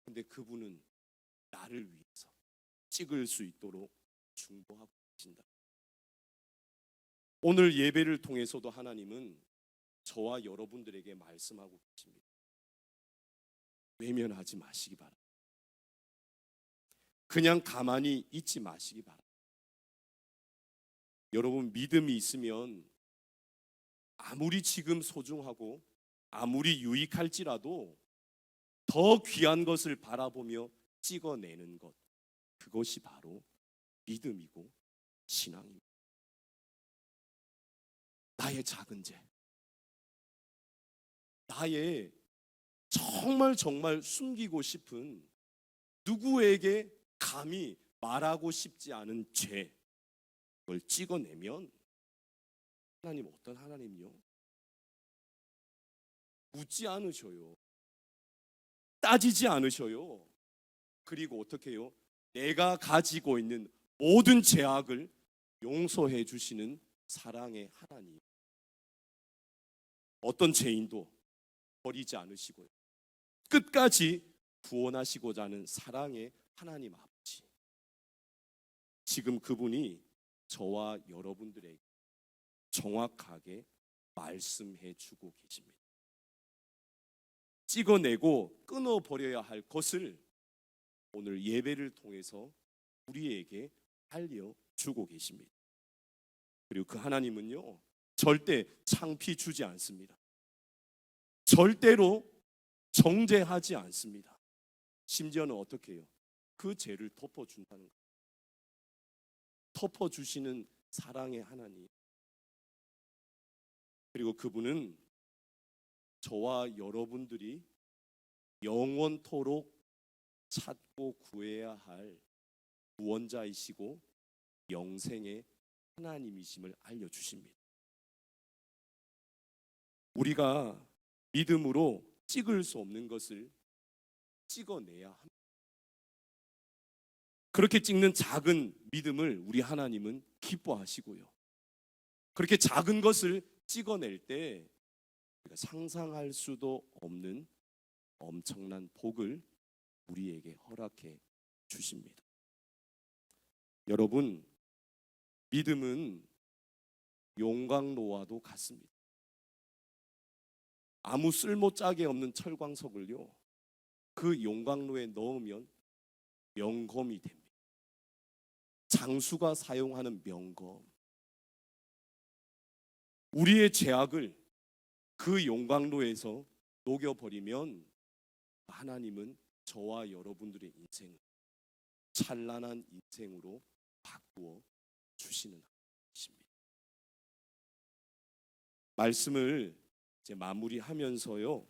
근데 그분은 나를 위해서 찍을 수 있도록 중보하고 계신다. 오늘 예배를 통해서도 하나님은 저와 여러분들에게 말씀하고 계십니다. 외면하지 마시기 바랍니다. 그냥 가만히 있지 마시기 바랍니다. 여러분, 믿음이 있으면 아무리 지금 소중하고 아무리 유익할지라도 더 귀한 것을 바라보며 찍어내는 것, 그것이 바로 믿음이고 신앙입니다. 나의 작은 죄, 나의 정말 숨기고 싶은, 누구에게 감히 말하고 싶지 않은 죄, 그걸 찍어내면 하나님 어떤 하나님이요? 묻지 않으셔요. 따지지 않으셔요. 그리고 어떻게 해요? 내가 가지고 있는 모든 죄악을 용서해 주시는 사랑의 하나님. 어떤 죄인도 버리지 않으시고요, 끝까지 구원하시고자 하는 사랑의 하나님 아버지. 지금 그분이 저와 여러분들에게 정확하게 말씀해 주고 계십니다. 찍어내고 끊어버려야 할 것을 오늘 예배를 통해서 우리에게 알려주고 계십니다. 그리고 그 하나님은요, 절대 창피 주지 않습니다. 절대로 정죄하지 않습니다. 심지어는 어떻게 해요? 그 죄를 덮어준다는 거예요. 덮어주시는 사랑의 하나님. 그리고 그분은 저와 여러분들이 영원토록 찾고 구해야 할 구원자이시고 영생의 하나님이심을 알려주십니다. 우리가 믿음으로 찍을 수 없는 것을 찍어내야 합니다. 그렇게 찍는 작은 믿음을 우리 하나님은 기뻐하시고요, 그렇게 작은 것을 찍어낼 때 우리가 상상할 수도 없는 엄청난 복을 우리에게 허락해 주십니다. 여러분, 믿음은 용광로와도 같습니다. 아무 쓸모짝에 없는 철광석을요, 그 그 용광로에 넣으면 명검이 됩니다. 장수가 사용하는 명검. 우리의 죄악을 그 용광로에서 녹여버리면 하나님은 저와 여러분들의 인생을 찬란한 인생으로 바꾸어 주시는 하나님이십니다. 말씀을 이제 마무리하면서요,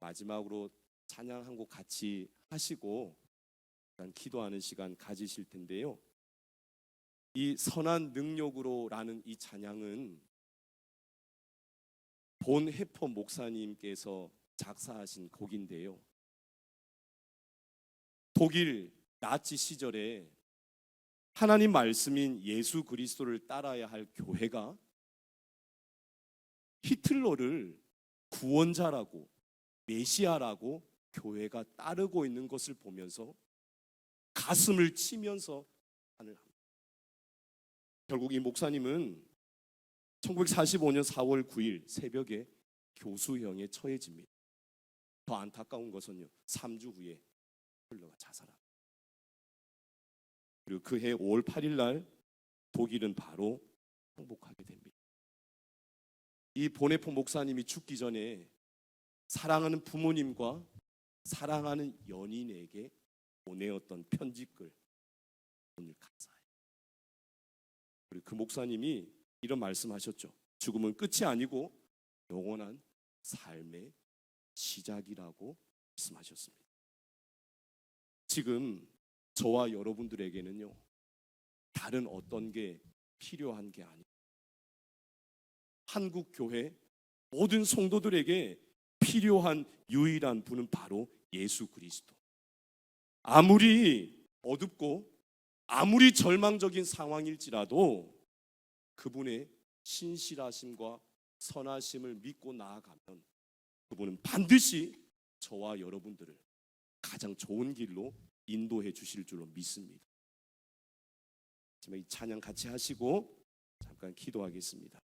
마지막으로 찬양 한 곡 같이 하시고 기도하는 시간 가지실 텐데요. 이 선한 능력으로라는 이 찬양은 본 해퍼 목사님께서 작사하신 곡인데요. 독일 나치 시절에 하나님 말씀인 예수 그리스도를 따라야 할 교회가 히틀러를 구원자라고 메시아라고 교회가 따르고 있는 것을 보면서 가슴을 치면서 합니다. 결국 이 목사님은 1945년 4월 9일 새벽에 교수형에 처해집니다. 더 안타까운 것은요, 3주 후에 히틀러가 자살합니다. 그리고 그해 5월 8일 날 독일은 바로 항복하게 됩니다. 이 보네포 목사님이 죽기 전에 사랑하는 부모님과 사랑하는 연인에게 보내었던 편지글 오늘 감사해요. 그리고 그 목사님이 이런 말씀하셨죠. 죽음은 끝이 아니고 영원한 삶의 시작이라고 말씀하셨습니다. 지금 저와 여러분들에게는요, 다른 어떤 게 필요한 게 아니에요. 한국 교회 모든 성도들에게 필요한 유일한 분은 바로 예수 그리스도. 아무리 어둡고 아무리 절망적인 상황일지라도 그분의 신실하심과 선하심을 믿고 나아가면 그분은 반드시 저와 여러분들을 가장 좋은 길로 인도해 주실 줄로 믿습니다. 지금 이 찬양 같이 하시고 잠깐 기도하겠습니다.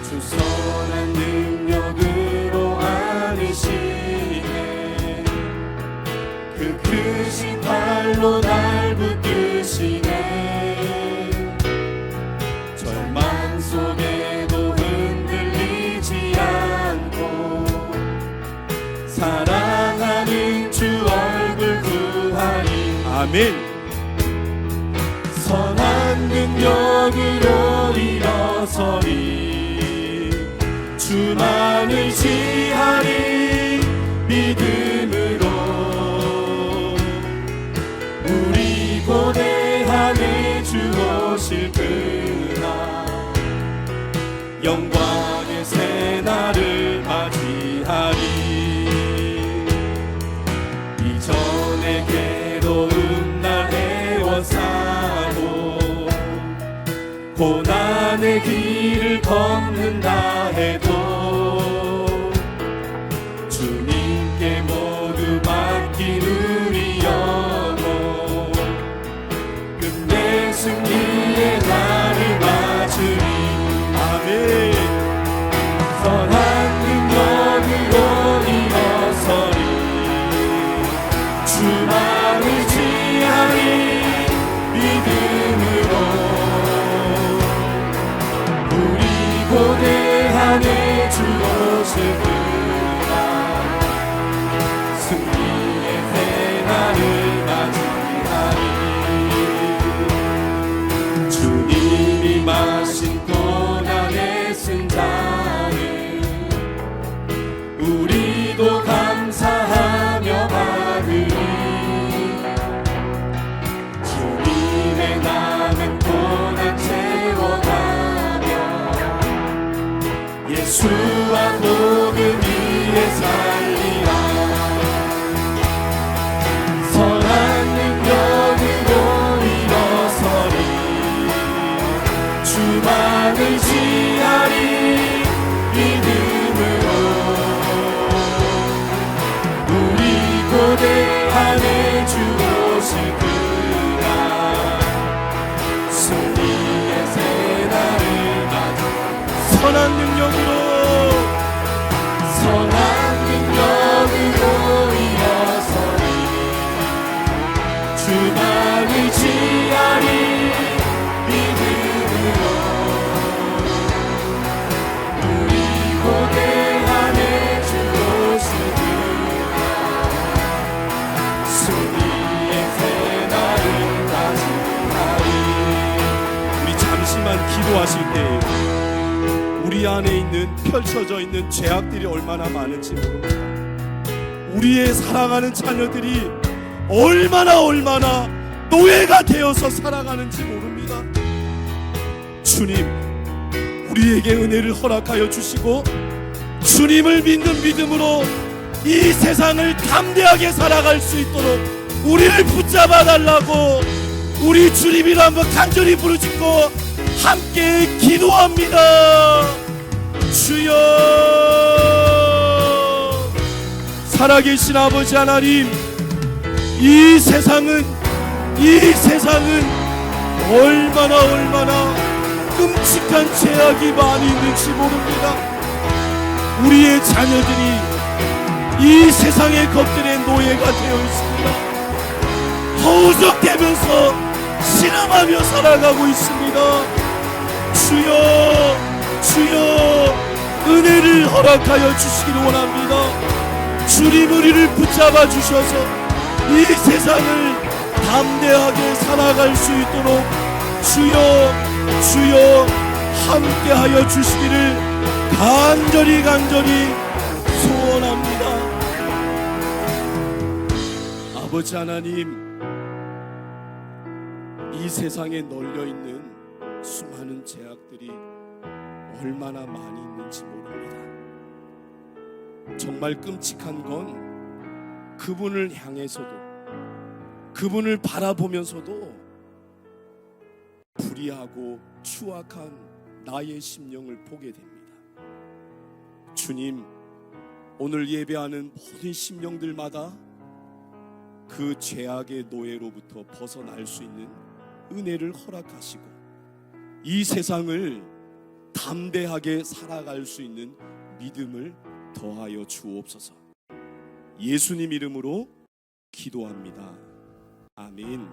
주 선한 능력으로 안으시네. 그 크신 발로 날 붙드시네. 절망 속에도 흔들리지 않고 사랑하는 주 얼굴 구하리. 아멘. 선한 능력으로 일어서리. 주만 의지하리. 믿음으로 우리 고대함에 주 오실 그날 영광의 새날을 맞이하리. 이전에 괴로운 날 애워싸고 고난의 길을 걷는다 해도 주님께 모두 맡긴 우리 영혼 끝내 승리의 날을 맞으리. 아멘. 선한 능력으로 일어서리. 주만 의지하리. 믿음으로 우리 고대함에 주 오실 그날 승리의 새날을 맞이하리. 주님이 마신 고난의 승자를 우리도 감사하며 받으리. 주님의 남은 고난 채워가며 예수와 복음 위에 살리라. 선한 능력으로 일어서리. 주만 의지하리. 믿음으로 우리 고대함에 주 오실 그날 선한 능력으로 선한 능력으로 일어서리 주만을 지하리 믿음으로 우리 고대 안에 주 오시리라 승리의 새날을 맞이하리. 우리 잠시만 기도하실 때 우리 안에 있는 펼쳐져 있는 죄악들이 얼마나 많은지 모릅니다. 우리의 사랑하는 자녀들이 얼마나 노예가 되어서 살아가는지 모릅니다. 주님, 우리에게 은혜를 허락하여 주시고 주님을 믿는 믿음으로 이 세상을 담대하게 살아갈 수 있도록 우리를 붙잡아 달라고 우리 주님이라 한번 간절히 부르짖고 함께 기도합니다. 주여, 살아계신 아버지 하나님, 이 세상은 얼마나 끔찍한 죄악이 많이 있는지 모릅니다. 우리의 자녀들이 이 세상의 것들의 노예가 되어 있습니다. 허우적대면서 신음하며 살아가고 있습니다. 주여, 은혜를 허락하여 주시기를 원합니다. 주님, 우리를 붙잡아 주셔서 이 세상을 담대하게 살아갈 수 있도록 주여 함께하여 주시기를 간절히 소원합니다. 아버지 하나님, 이 세상에 널려있는 수많은 죄악들이 얼마나 많이 있는지 모릅니다. 정말 끔찍한 건 그분을 향해서도, 그분을 바라보면서도 불의하고 추악한 나의 심령을 보게 됩니다. 주님, 오늘 예배하는 모든 심령들마다 그 죄악의 노예로부터 벗어날 수 있는 은혜를 허락하시고 이 세상을 담대하게 살아갈 수 있는 믿음을 더하여 주옵소서. 예수님 이름으로 기도합니다. 아멘.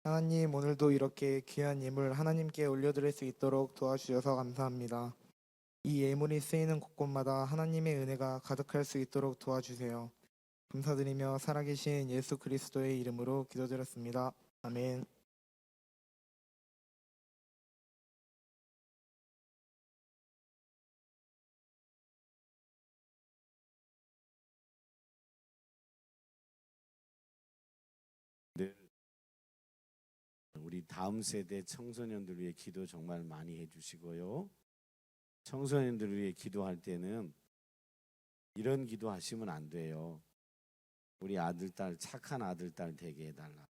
하나님, 오늘도 이렇게 귀한 예물 하나님께 올려드릴 수 있도록 도와주셔서 감사합니다. 이 예물이 쓰이는 곳곳마다 하나님의 은혜가 가득할 수 있도록 도와주세요. 감사드리며 살아계신 예수 그리스도의 이름으로 기도드렸습니다. 아멘. 늘 우리 다음 세대 청소년들 위해 기도 정말 많이 해주시고요. 청소년들 위해 기도할 때는 이런 기도하시면 안 돼요. 우리 아들, 딸 착한 아들, 딸 되게 해달라.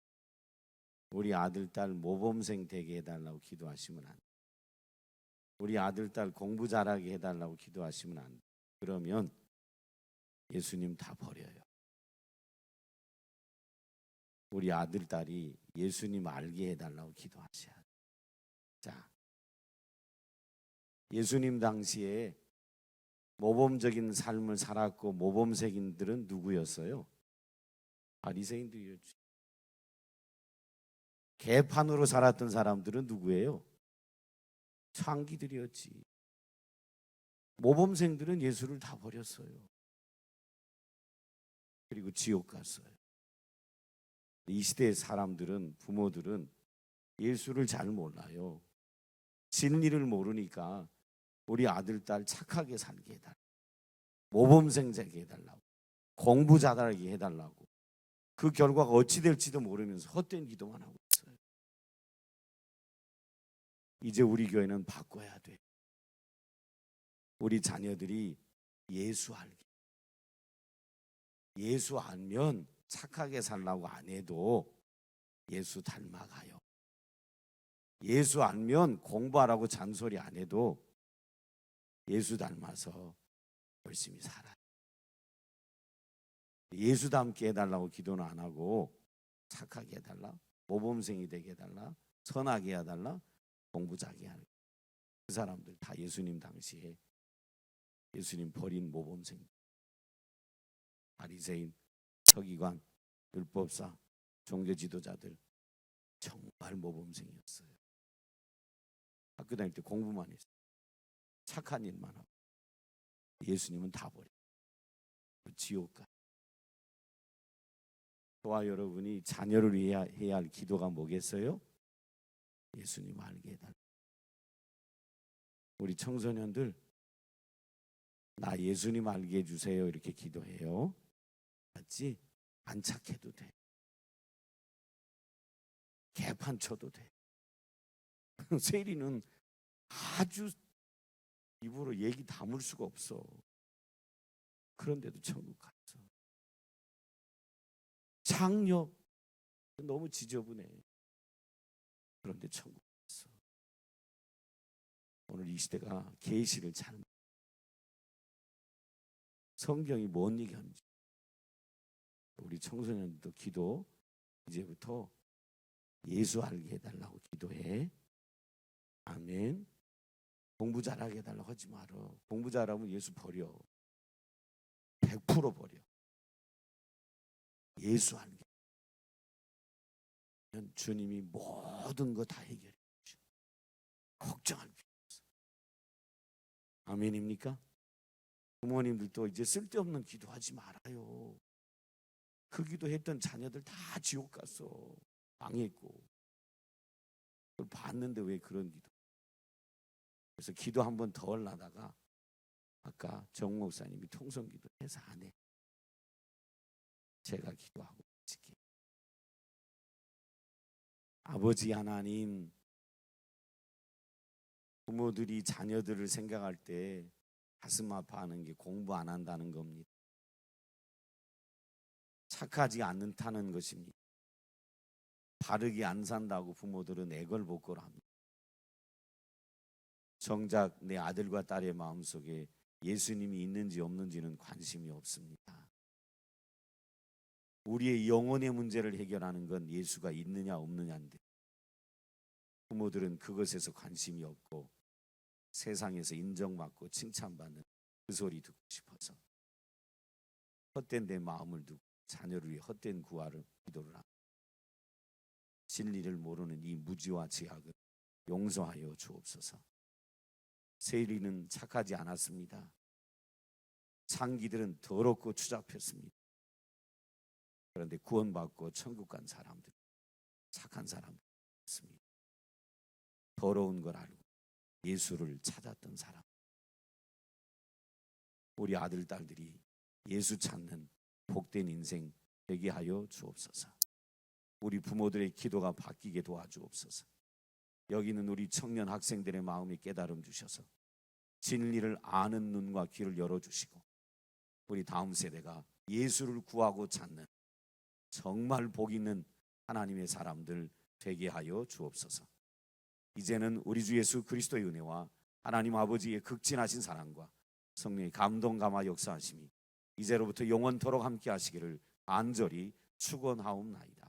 우리 아들, 딸 모범생 되게 해달라고 기도하시면 안 돼요. 우리 아들, 딸 공부 잘하게 해달라고 기도하시면 안 돼요. 그러면 예수님 다 버려요. 우리 아들, 딸이 예수님 알게 해달라고 기도하셔야 돼요. 자, 예수님 당시에 모범적인 삶을 살았고 모범생인들은 누구였어요? 바리새인들이었죠. 개판으로 살았던 사람들은 누구예요? 창기들이었지. 모범생들은 예수를 다 버렸어요. 그리고 지옥 갔어요. 이 시대의 사람들은, 부모들은 예수를 잘 몰라요. 진리를 모르니까 우리 아들, 딸 착하게 살게 해달라고, 모범생 되게 해달라고, 공부 잘하게 해달라고, 그 결과가 어찌 될지도 모르면서 헛된 기도만 하고 있어요. 이제 우리 교회는 바꿔야 돼. 우리 자녀들이 예수 알게. 예수 알면 착하게 살라고 안 해도 예수 닮아가요. 예수 알면 공부하라고 잔소리 안 해도 예수 닮아서 열심히 살아요. 예수 닮게 해달라고 기도는 안 하고 착하게 해달라, 모범생이 되게 해달라, 선하게 해달라, 공부 잘하게 하는 그 사람들 다 예수님 당시에 예수님 버린 모범생, 바리새인, 서기관, 율법사, 종교 지도자들 정말 모범생이었어요. 학교 다닐 때 공부만 했어요. 착한 일만 하고. 예수님은 다 버려. 지옥 가. 저와 여러분이 자녀를 위해 해야 할 기도가 뭐겠어요? 예수님 알게 해달라. 우리 청소년들 나 예수님 알게 해주세요 이렇게 기도해요. 맞지? 안 착해도 돼. 개판 쳐도 돼. 세리는 아주 입으로 얘기 담을 수가 없어. 그런데도 천국 갔어. 장녀 너무 지저분해. 그런데 천국 갔어. 오늘 이 시대가 계시를 잘 성경이 뭔 얘기하는지 우리 청소년들도 기도 이제부터 예수 알게 해달라고 기도해. 아멘. 공부 잘하게 해달라고 하지 마라. 공부 잘하면 예수 버려. 100% 버려. 예수 알게. 주님이 모든 거 다 해결해 주셔. 걱정할 필요 없어. 아멘입니까? 부모님들도 이제 쓸데없는 기도하지 말아요. 그 기도했던 자녀들 다 지옥 갔어. 망했고. 그걸 봤는데 왜 그런 기도. 그래서 기도 한 번 더 하려다가 아까 정 목사님이 통성기도 해서 안 해. 제가 기도하고 있을게요. 아버지 하나님, 부모들이 자녀들을 생각할 때 가슴 아파하는 게 공부 안 한다는 겁니다. 착하지 않다는 것입니다. 바르게 안 산다고 부모들은 애걸복걸합니다. 정작 내 아들과 딸의 마음속에 예수님이 있는지 없는지는 관심이 없습니다. 우리의 영혼의 문제를 해결하는 건 예수가 있느냐 없느냐인데 부모들은 그것에서 관심이 없고 세상에서 인정받고 칭찬받는 그 소리 듣고 싶어서 헛된 내 마음을 두고 자녀를 위해 헛된 기도를 합니다. 진리를 모르는 이 무지와 죄악을 용서하여 주옵소서. 세리는 착하지 않았습니다. 창기들은 더럽고 추잡했습니다. 그런데 구원받고 천국 간 사람들, 착한 사람들이었습니다. 더러운 걸 알고 예수를 찾았던 사람. 우리 아들, 딸들이 예수 찾는 복된 인생 되게 하여 주옵소서. 우리 부모들의 기도가 바뀌게 도와주옵소서. 여기 있는 우리 청년 학생들의 마음에 깨달음 주셔서 진리를 아는 눈과 귀를 열어주시고 우리 다음 세대가 예수를 구하고 찾는 정말 복 있는 하나님의 사람들 되게 하여 주옵소서. 이제는 우리 주 예수 그리스도의 은혜와 하나님 아버지의 극진하신 사랑과 성령의 감동 감화 역사하심이 이제로부터 영원토록 함께 하시기를 간절히 축원하옵나이다.